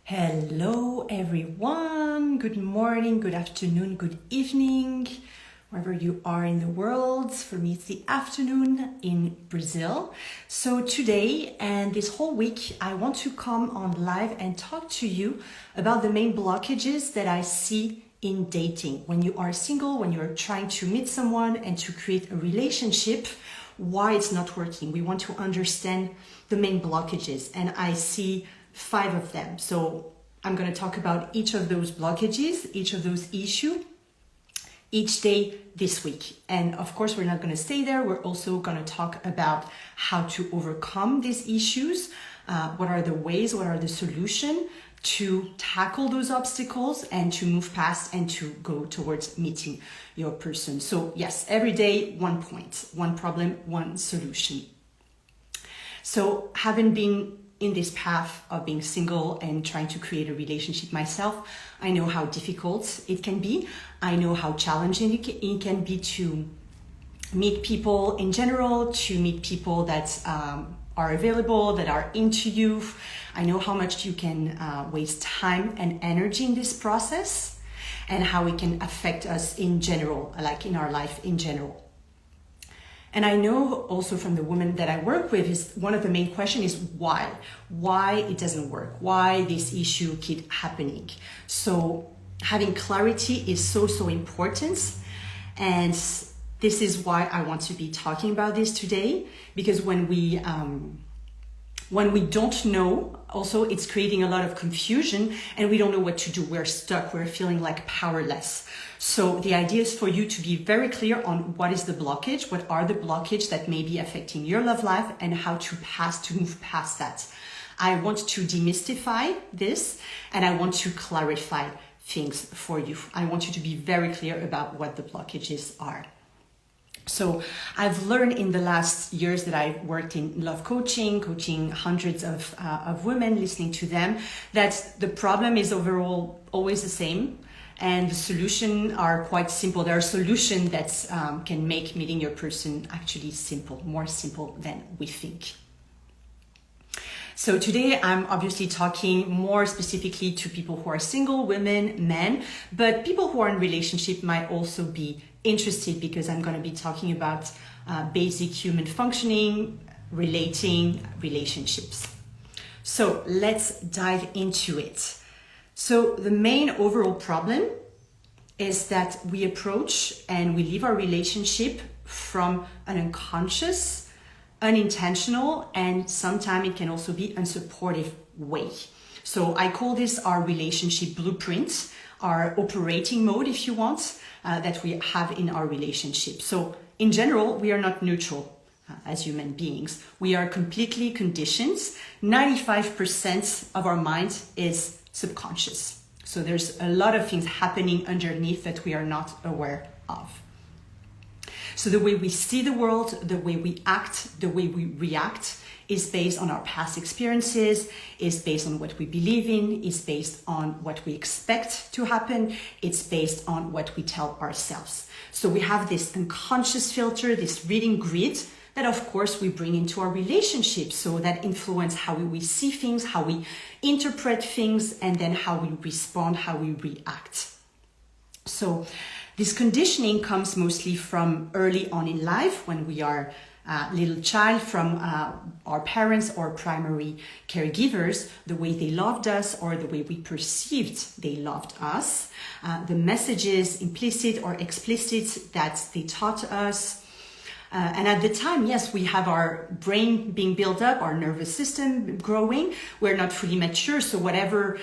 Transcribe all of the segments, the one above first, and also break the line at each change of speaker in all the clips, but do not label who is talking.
Hello everyone, good morning, good afternoon, good evening, wherever you are in the world. For me it's the afternoon in Brazil. So today and this whole week I want to come on live and talk to you about the main blockages that I see in dating. When you are single, when you're trying to meet someone and to create a relationship, why it's not working. We want to understand the main blockages, and I see 5 of them. So I'm going to talk about each of those blockages, each of those issues, each day this week. And of course, we're not going to stay there. We're also going to talk about how to overcome these issues. What are the ways, what are the solutions to tackle those obstacles and to move past and to go towards meeting your person. So yes, every day, 1 point, 1 problem, 1 solution. So having been in this path of being single and trying to create a relationship myself, I know how difficult it can be. I know how challenging it can be to meet people in general, to meet people that are available, that are into you. I know how much you can waste time and energy in this process and how it can affect us in general, like in our life in general. And I know also from the women that I work with is one of the main questions is why it doesn't work, why this issue keep happening. So having clarity is so important, and this is why I want to be talking about this today, because when we don't know, also it's creating a lot of confusion and we don't know what to do. We're stuck, we're feeling like powerless. So the idea is for you to be very clear on what is the blockage, what are the blockages that may be affecting your love life, and how to move past that. I want to demystify this and I want to clarify things for you. I want you to be very clear about what the blockages are. So I've learned in the last years that I've worked in love coaching hundreds of women, listening to them, that the problem is overall always the same. And the solutions are quite simple. There are solutions that can make meeting your person actually simple, more simple than we think. So today I'm obviously talking more specifically to people who are single, women, men, but people who are in relationship might also be interested, because I'm going to be talking about basic human functioning, relating, relationships. So let's dive into it. So the main overall problem is that we approach and we live our relationship from an unconscious, unintentional, and sometimes it can also be unsupportive way. So I call this our relationship blueprint, our operating mode, if you want, that we have in our relationship. So in general, we are not neutral as human beings. We are completely conditioned. 95% of our mind is subconscious. So there's a lot of things happening underneath that we are not aware of. So the way we see the world, the way we act, the way we react is based on our past experiences, is based on what we believe in, is based on what we expect to happen, it's based on what we tell ourselves. So we have this unconscious filter, this reading grid that of course we bring into our relationships, so that influence how we see things, how we interpret things, and then how we respond, how we react. So this conditioning comes mostly from early on in life, when we are little child, from our parents or primary caregivers, the way they loved us or the way we perceived they loved us, the messages, implicit or explicit, that they taught us. And at the time, yes, we have our brain being built up, our nervous system growing. We're not fully mature, so whatever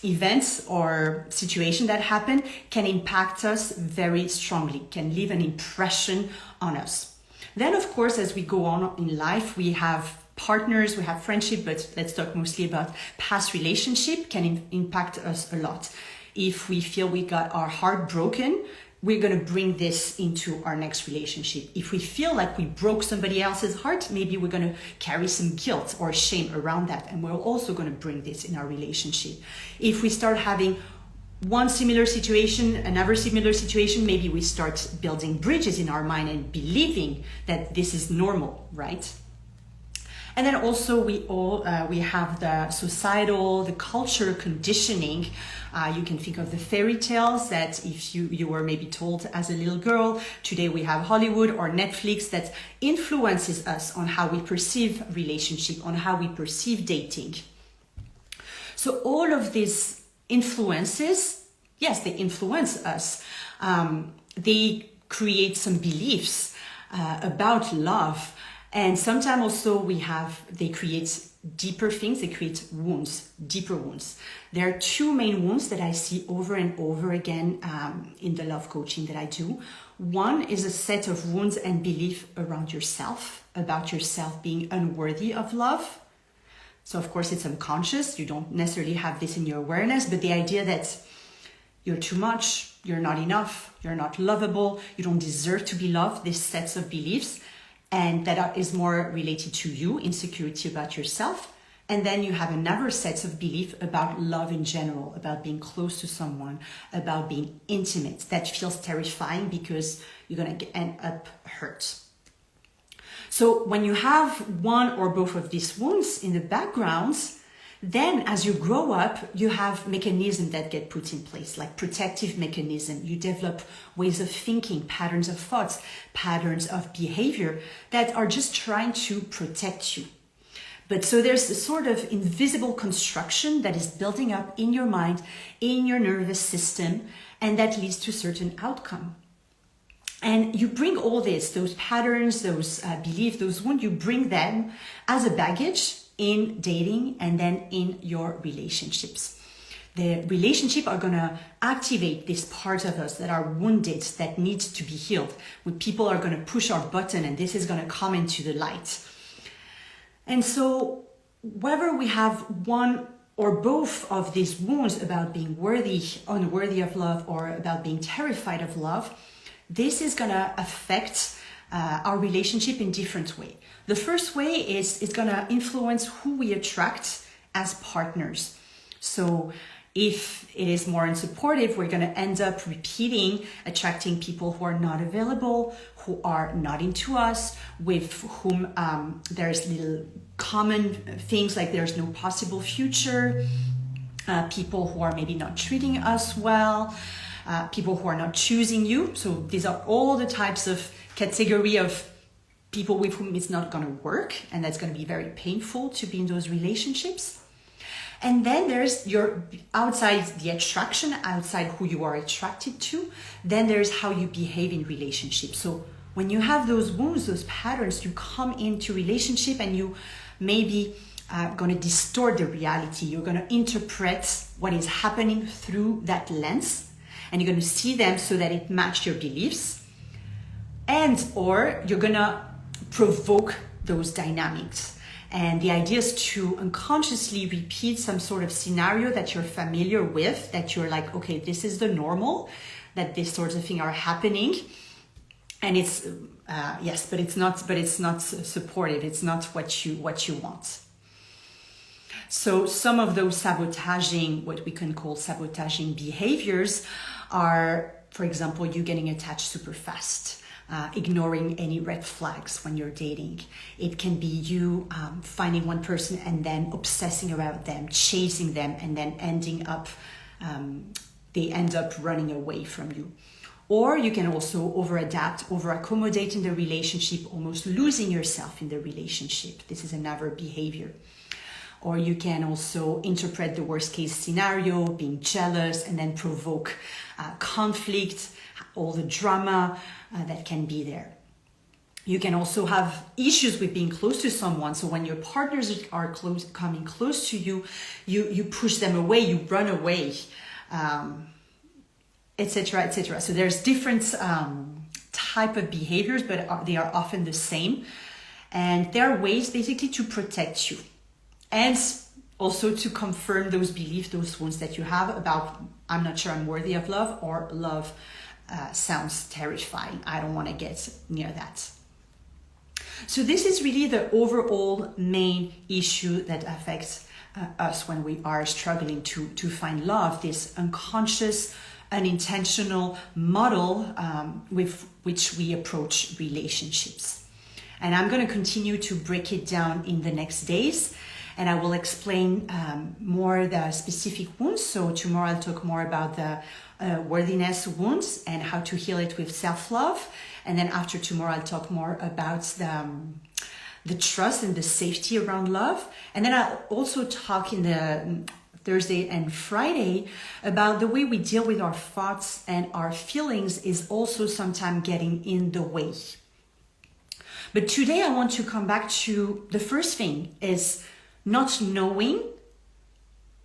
events or situation that happen can impact us very strongly, can leave an impression on us. Then, of course, as we go on in life, we have partners, we have friendship, but let's talk mostly about past relationship can impact us a lot. If we feel we got our heart broken, we're going to bring this into our next relationship. If we feel like we broke somebody else's heart, maybe we're going to carry some guilt or shame around that, and we're also going to bring this in our relationship. If we start having one similar situation, another similar situation, maybe we start building bridges in our mind and believing that this is normal, right? And then also we have the societal, the culture conditioning. You can think of the fairy tales that if you were maybe told as a little girl. Today we have Hollywood or Netflix that influences us on how we perceive relationship, on how we perceive dating. So all of these influences, yes, they influence us. They create some beliefs about love. And sometimes also they create deeper things, they create wounds, deeper wounds. There are two main wounds that I see over and over again in the love coaching that I do. One is a set of wounds and belief around yourself, about yourself being unworthy of love. So of course it's unconscious, you don't necessarily have this in your awareness, but the idea that you're too much, you're not enough, you're not lovable, you don't deserve to be loved, these sets of beliefs. And that is more related to you, insecurity about yourself. And then you have another set of belief about love in general, about being close to someone, about being intimate. That feels terrifying because you're going to end up hurt. So when you have one or both of these wounds in the background, then as you grow up, you have mechanisms that get put in place, like protective mechanism. You develop ways of thinking, patterns of thoughts, patterns of behavior that are just trying to protect you. But so there's a sort of invisible construction that is building up in your mind, in your nervous system, and that leads to a certain outcome. And you bring all this, those patterns, those beliefs, those wounds, you bring them as a baggage in dating and then in your relationships. The relationship are going to activate this part of us that are wounded, that needs to be healed. When people are going to push our button and this is going to come into the light. And so whether we have one or both of these wounds about being worthy, unworthy of love, or about being terrified of love, this is going to affect our relationship in different way. The first way is it's going to influence who we attract as partners. So if it is more unsupportive, we're going to end up attracting people who are not available, who are not into us, with whom there's little common things like there's no possible future, people who are maybe not treating us well, people who are not choosing you. So these are all the types of category of people with whom it's not going to work, and that's going to be very painful to be in those relationships. And then there's your outside the attraction, outside who you are attracted to. Then there's how you behave in relationships. So when you have those wounds, those patterns, you come into relationship and you maybe going to distort the reality. You're going to interpret what is happening through that lens, and you're going to see them so that it matches your beliefs, and or you're going to provoke those dynamics. And the idea is to unconsciously repeat some sort of scenario that you're familiar with, that you're like, okay, this is the normal, that these sorts of things are happening. And it's, yes, but it's not supportive. It's not what you want. So some of those sabotaging, what we can call sabotaging behaviors are, for example, you getting attached super fast. Ignoring any red flags when you're dating. It can be you finding one person and then obsessing about them, chasing them, and then they end up running away from you. Or you can also over-adapt, over-accommodate in the relationship, almost losing yourself in the relationship. This is another behavior. Or you can also interpret the worst case scenario, being jealous, and then provoke conflict, all the drama that can be there. You can also have issues with being close to someone. So when your partners are coming close to you, you push them away, you run away, etc., etc. So there's different type of behaviors, but they are often the same. And there are ways basically to protect you. And also to confirm those beliefs, those wounds that you have about, I'm not sure I'm worthy of love, or love sounds terrifying. I don't want to get near that. So this is really the overall main issue that affects us when we are struggling to find love, this unconscious, unintentional model with which we approach relationships. And I'm going to continue to break it down in the next days. And I will explain more the specific wounds. So tomorrow I'll talk more about the worthiness wounds and how to heal it with self-love. And then after tomorrow, I'll talk more about the trust and the safety around love. And then I'll also talk in the Thursday and Friday about the way we deal with our thoughts and our feelings is also sometimes getting in the way. But today I want to come back to the first thing is not knowing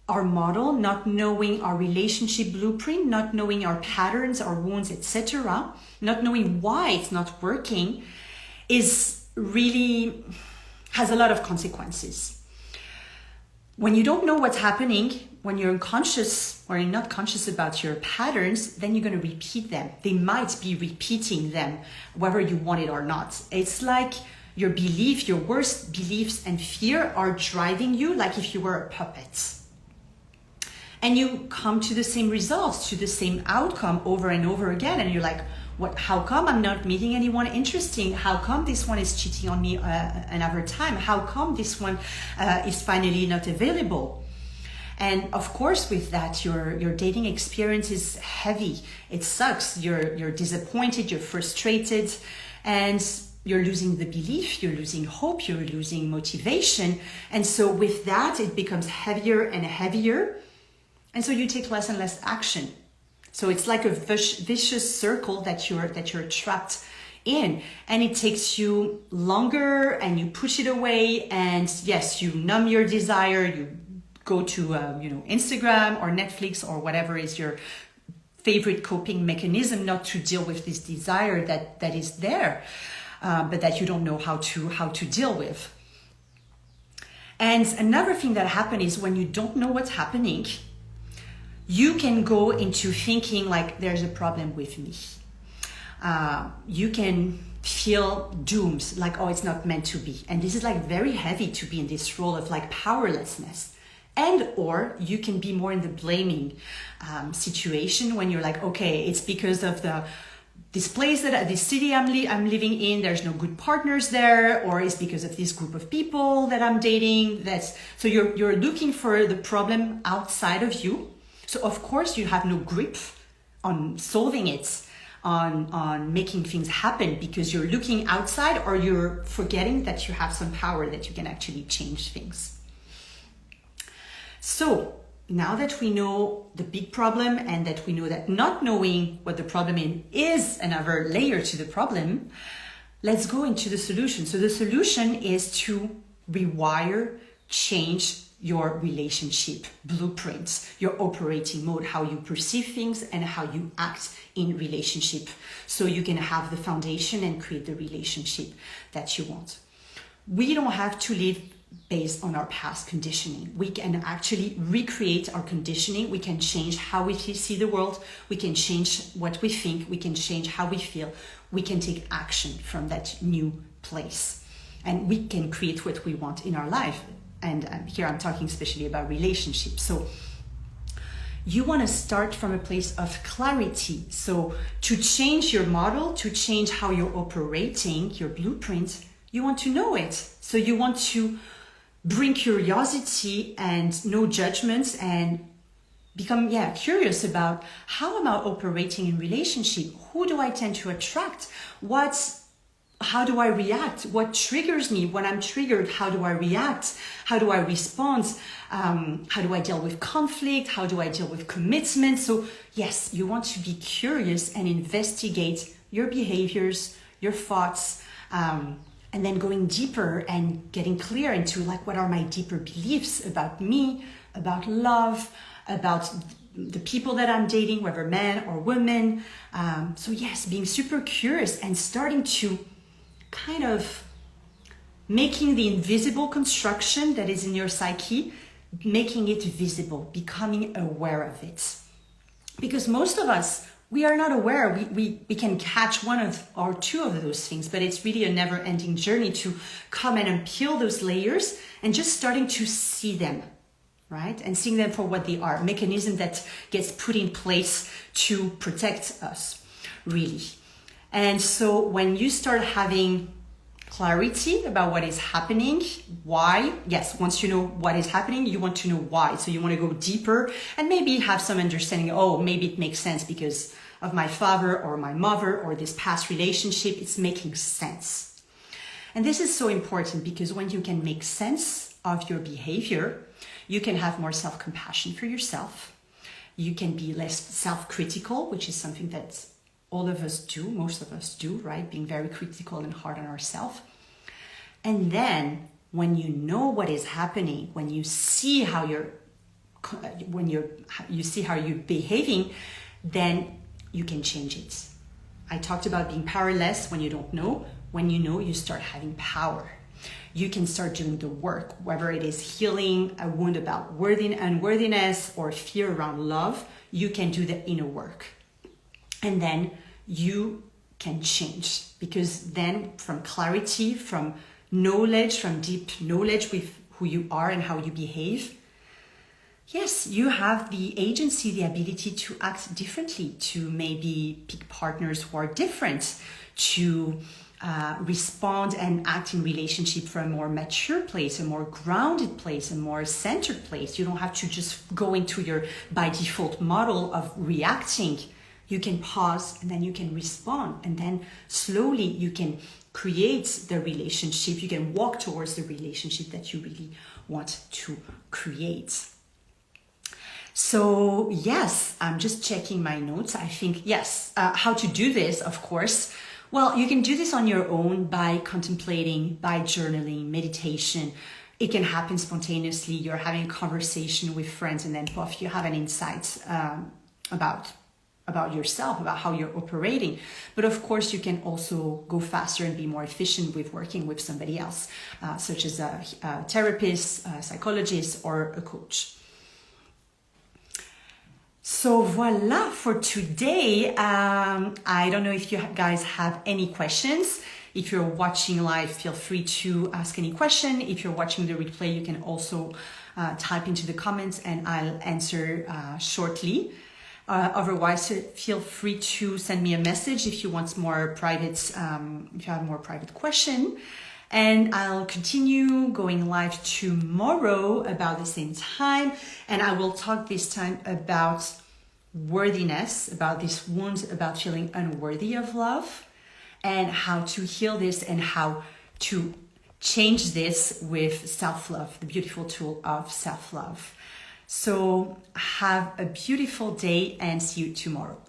our model, not knowing our relationship blueprint, not knowing our patterns, our wounds, etc., not knowing why it's not working is really has a lot of consequences. When you don't know what's happening, when you're unconscious or you're not conscious about your patterns, then you're going to repeat them. They might be repeating them, whether you want it or not. It's like your belief, your worst beliefs and fear are driving you like if you were a puppet. And you come to the same results, to the same outcome over and over again. And you're like, what? How come I'm not meeting anyone interesting? How come this one is cheating on me another time? How come this one is finally not available? And of course, with that, your dating experience is heavy. It sucks. You're disappointed. You're frustrated, and you're losing the belief. You're losing hope. You're losing motivation. And so, with that, it becomes heavier and heavier. And so you take less and less action. So it's like a vicious circle that you're trapped in, and it takes you longer and you push it away. And yes, you numb your desire. You go to Instagram or Netflix or whatever is your favorite coping mechanism not to deal with this desire that is there, but that you don't know how to deal with. And another thing that happens is when you don't know what's happening, you can go into thinking like there's a problem with me. You can feel doomed, like, oh, it's not meant to be. And this is like very heavy to be in this role of like powerlessness. And or you can be more in the blaming situation when you're like, okay, it's because of this place this city I'm living in, there's no good partners there, or it's because of this group of people that I'm dating. So you're looking for the problem outside of you. So of course you have no grip on solving it, on making things happen, because you're looking outside, or you're forgetting that you have some power, that you can actually change things. So now that we know the big problem, and that we know that not knowing what the problem is another layer to the problem, let's go into the solution. So the solution is to rewire, change your relationship blueprints, your operating mode, how you perceive things and how you act in relationship, so you can have the foundation and create the relationship that you want. We don't have to live based on our past conditioning. We can actually recreate our conditioning. We can change how we see the world. We can change what we think. We can change how we feel. We can take action from that new place, and we can create what we want in our life. And here I'm talking especially about relationships. So you want to start from a place of clarity. So to change your model, to change how you're operating, your blueprint, you want to know it. So you want to bring curiosity and no judgments, and become curious about how am I operating in relationship? Who do I tend to attract? How do I react? What triggers me? When I'm triggered, how do I react? How do I respond? How do I deal with conflict? How do I deal with commitment? So yes, you want to be curious and investigate your behaviors, your thoughts, and then going deeper and getting clear into like, what are my deeper beliefs about me, about love, about the people that I'm dating, whether men or women. So yes, being super curious and starting to kind of making the invisible construction that is in your psyche, making it visible, becoming aware of it. Because most of us, we are not aware. We can catch one of or two of those things, but it's really a never-ending journey to come and unpeel those layers and just starting to see them, right? And seeing them for what they are, a mechanism that gets put in place to protect us, really. And so when you start having clarity about what is happening. Why? Yes, once you know what is happening, you want to know why. So you want to go deeper and maybe have some understanding. Oh, maybe it makes sense because of my father or my mother or this past relationship. It's making sense. And this is so important because when you can make sense of your behavior, you can have more self-compassion for yourself. You can be less self-critical, which is something that all of us do, most of us do, right? Being very critical and hard on ourselves. And then when you know what is happening, when you see how you're behaving, then you can change it. I talked about being powerless when you don't know. When you know, you start having power. You can start doing the work, whether it is healing a wound about unworthiness or fear around love. You can do the inner work. And then you can change, because then from clarity, from knowledge, from deep knowledge with who you are and how you behave, yes, you have the agency, the ability to act differently, to maybe pick partners who are different, to respond and act in relationship from a more mature place, a more grounded place, a more centered place. You don't have to just go into your by default model of reacting. You can pause and then you can respond, and then slowly you can create the relationship. You can walk towards the relationship that you really want to create. So yes, I'm just checking my notes. I think, yes, how to do this, of course. Well, you can do this on your own by contemplating, by journaling, meditation. It can happen spontaneously. You're having a conversation with friends and then poof, you have an insight about yourself, about how you're operating. But of course, you can also go faster and be more efficient with working with somebody else, such as a therapist, a psychologist, or a coach. So voila for today. I don't know if you guys have any questions. If you're watching live, feel free to ask any question. If you're watching the replay, you can also type into the comments and I'll answer shortly. Otherwise, feel free to send me a message if you want more private, if you have more private question. And I'll continue going live tomorrow about the same time. And I will talk this time about worthiness, about this wound, about feeling unworthy of love, and how to heal this and how to change this with self-love, the beautiful tool of self-love. So have a beautiful day and see you tomorrow.